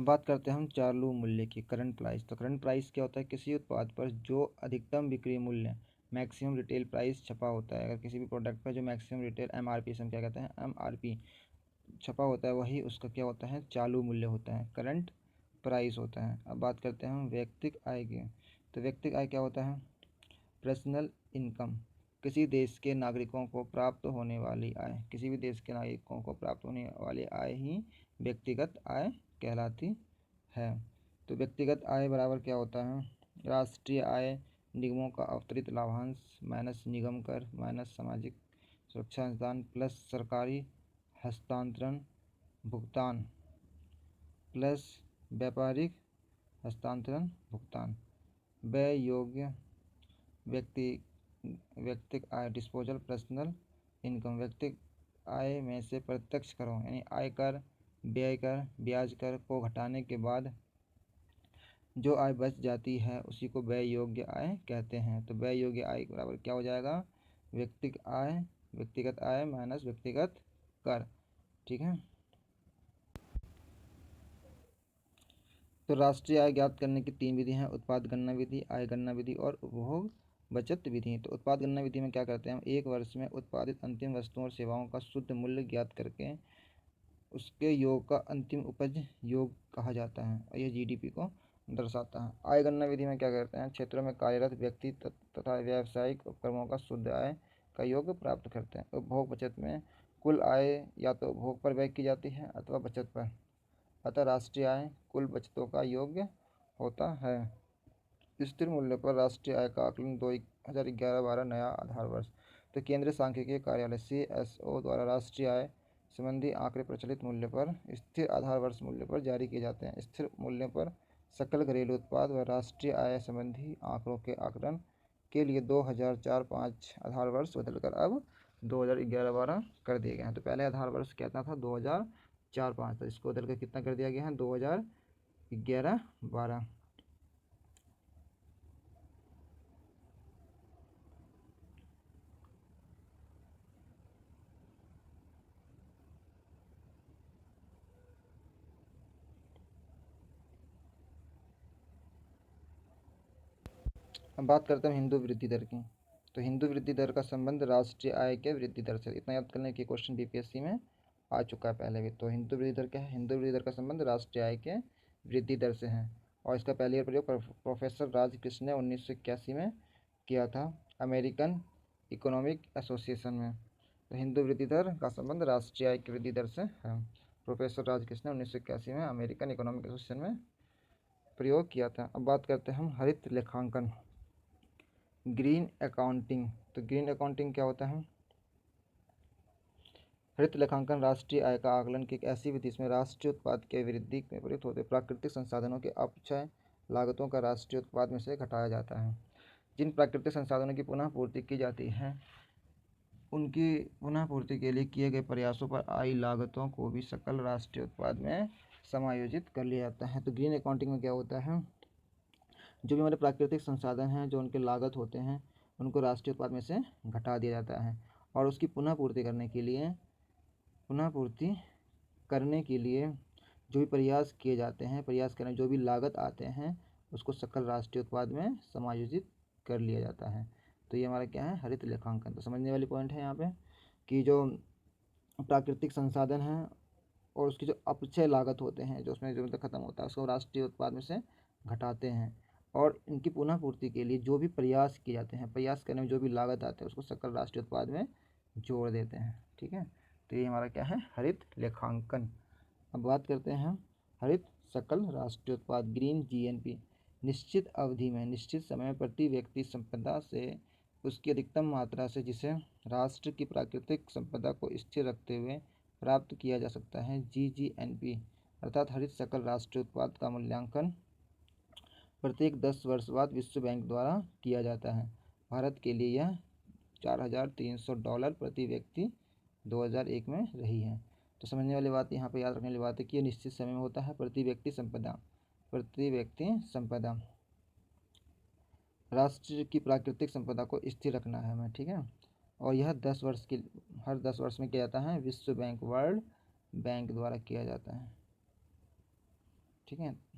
अब बात करते हैं हम चालू मूल्य की, करंट प्राइस। तो करंट प्राइस क्या होता है? किसी उत्पाद पर जो अधिकतम बिक्री मूल्य, मैक्सिमम रिटेल प्राइस छपा होता है। अगर किसी भी प्रोडक्ट पर जो मैक्सिमम रिटेल एमआरपी से हम क्या कहते हैं, एमआरपी छपा होता है, वही उसका क्या होता है? चालू मूल्य होता है, करंट प्राइस होता है। अब बात करते हैं हम व्यक्तिगत आय की। तो व्यक्तिगत आय क्या होता है? पर्सनल इनकम, किसी देश के नागरिकों को प्राप्त होने वाली आय, किसी भी देश के नागरिकों को प्राप्त होने वाली आय ही व्यक्तिगत आय कहलाती है। तो व्यक्तिगत आय बराबर क्या होता है? राष्ट्रीय आय निगमों का अवतरित लाभांश माइनस निगम कर माइनस सामाजिक सुरक्षा अनुदान प्लस सरकारी हस्तांतरण भुगतान प्लस व्यापारिक हस्तांतरण भुगतान। व्यय योग्य व्यक्तिगत आय डिस्पोजल पर्सनल इनकम, व्यक्तिगत आय में से प्रत्यक्ष करों यानी आयकर, व्यय कर, ब्याज कर को घटाने के बाद जो आय बच जाती है उसी को व्यय योग्य आय कहते हैं। तो व्यय योग्य आय के बराबर क्या हो जाएगा? व्यक्तिगत आय माइनस व्यक्तिगत कर। ठीक है। तो राष्ट्रीय आय ज्ञात करने की 3 विधि हैं: उत्पाद गणना विधि, आय गणना विधि और उपभोग बचत विधि। तो उत्पाद गणना विधि में क्या करते हैं हम? एक वर्ष में उत्पादित अंतिम वस्तुओं और सेवाओं का शुद्ध मूल्य ज्ञात करके उसके योग का अंतिम उपज योग कहा जाता है और यह जीडीपी को दर्शाता है। आय गणना विधि में क्या करते हैं? क्षेत्रों में कार्यरत व्यक्ति तथा व्यावसायिक उपक्रमों का शुद्ध आय का योग प्राप्त करते हैं। उपभोग बचत में कुल आय या तो उपभोग पर व्यय की जाती है अथवा बचत पर, अतः राष्ट्रीय आय कुल बचतों का योग होता है। स्थिर मूल्य पर राष्ट्रीय आय का आकलन 2011-12 नया आधार वर्ष। तो केंद्रीय सांख्यिकीय कार्यालय CSO द्वारा राष्ट्रीय आय संबंधी आंकड़े प्रचलित मूल्य पर स्थिर आधार वर्ष मूल्य पर जारी किए जाते हैं। स्थिर मूल्य पर सकल घरेलू उत्पाद व राष्ट्रीय आय संबंधी आंकड़ों के आकलन के लिए 2004-05 आधार वर्ष बदलकर अब 2011-12 कर दिए गए हैं। तो पहले आधार वर्ष कहता था 2004-05, तो इसको बदलकर कितना कर दिया गया है? 2011-12। अब बात करते हैं हिंदू वृद्धि दर की। तो हिंदू वृद्धि दर का संबंध राष्ट्रीय आय के वृद्धि दर से, इतना याद करने की क्वेश्चन बीपीएससी में आ चुका है पहले भी। तो हिंदू वृद्धि दर क्या है? हिंदू वृद्धि दर का संबंध राष्ट्रीय आय के वृद्धि दर से है और इसका पहले बार प्रयोग प्रोफेसर राजकृष्ण ने 1981 में किया था अमेरिकन इकोनॉमिक एसोसिएशन में। तो हिंदू वृद्धि दर का संबंध राष्ट्रीय आय की वृद्धि दर से है। प्रोफेसर राजकृष्ण ने 1981 में अमेरिकन इकोनॉमिक एसोसिएशन में प्रयोग किया था। अब बात करते हैं हम हरित लेखांकन, ग्रीन अकाउंटिंग। तो ग्रीन अकाउंटिंग क्या होता है? हरित लेखांकन राष्ट्रीय आय का आकलन की एक ऐसी विधि जिसमें राष्ट्रीय उत्पाद के वृद्धि में प्रयुक्त होते प्राकृतिक संसाधनों के अपचय लागतों का राष्ट्रीय उत्पाद में से घटाया जाता है। जिन प्राकृतिक संसाधनों की पुनः पूर्ति की जाती है उनकी पुनः पूर्ति के लिए किए गए प्रयासों पर आई लागतों को भी सकल राष्ट्रीय उत्पाद में समायोजित कर लिया जाता है। तो ग्रीन अकाउंटिंग में क्या होता है? जो भी हमारे प्राकृतिक संसाधन हैं, जो उनके लागत होते हैं, उनको राष्ट्रीय उत्पाद में से घटा दिया जाता है और उसकी पुनः पूर्ति करने के लिए जो भी प्रयास किए जाते हैं, प्रयास करने जो भी लागत आते हैं उसको सकल राष्ट्रीय उत्पाद में समायोजित कर लिया जाता है। तो ये हमारा क्या है? हरित लेखांकन। तो समझने वाली पॉइंट है यहाँ पे कि जो प्राकृतिक संसाधन हैं और उसकी जो अपचय लागत होते हैं, जो उसमें जो मतलब खत्म होता है, उसको राष्ट्रीय उत्पाद में से घटाते हैं और इनकी पुनः पूर्ति के लिए जो भी प्रयास किए जाते हैं, प्रयास करने में जो भी लागत आते हैं उसको सकल राष्ट्रीय उत्पाद में जोड़ देते हैं। ठीक है। तो ये हमारा क्या है? हरित लेखांकन। अब बात करते हैं हम हरित सकल राष्ट्रीय उत्पाद, ग्रीन जीएनपी। निश्चित अवधि में निश्चित समय में प्रति व्यक्ति संपदा से उसकी अधिकतम मात्रा से जिसे राष्ट्र की प्राकृतिक संपदा को स्थिर रखते हुए प्राप्त किया जा सकता है, GGNP अर्थात हरित सकल राष्ट्रीय उत्पाद का मूल्यांकन प्रत्येक 10 वर्ष बाद विश्व बैंक द्वारा किया जाता है। भारत के लिए यह $4,300 प्रति व्यक्ति 2001 में रही है। तो समझने वाली बात यहाँ पे याद रखने वाली बात है कि ये निश्चित समय में होता है। प्रति व्यक्ति संपदा राष्ट्र की प्राकृतिक संपदा को स्थिर रखना है हमें। ठीक है। और यह हर 10 वर्ष में किया जाता है, विश्व बैंक वर्ल्ड बैंक द्वारा किया जाता है। ठीक है।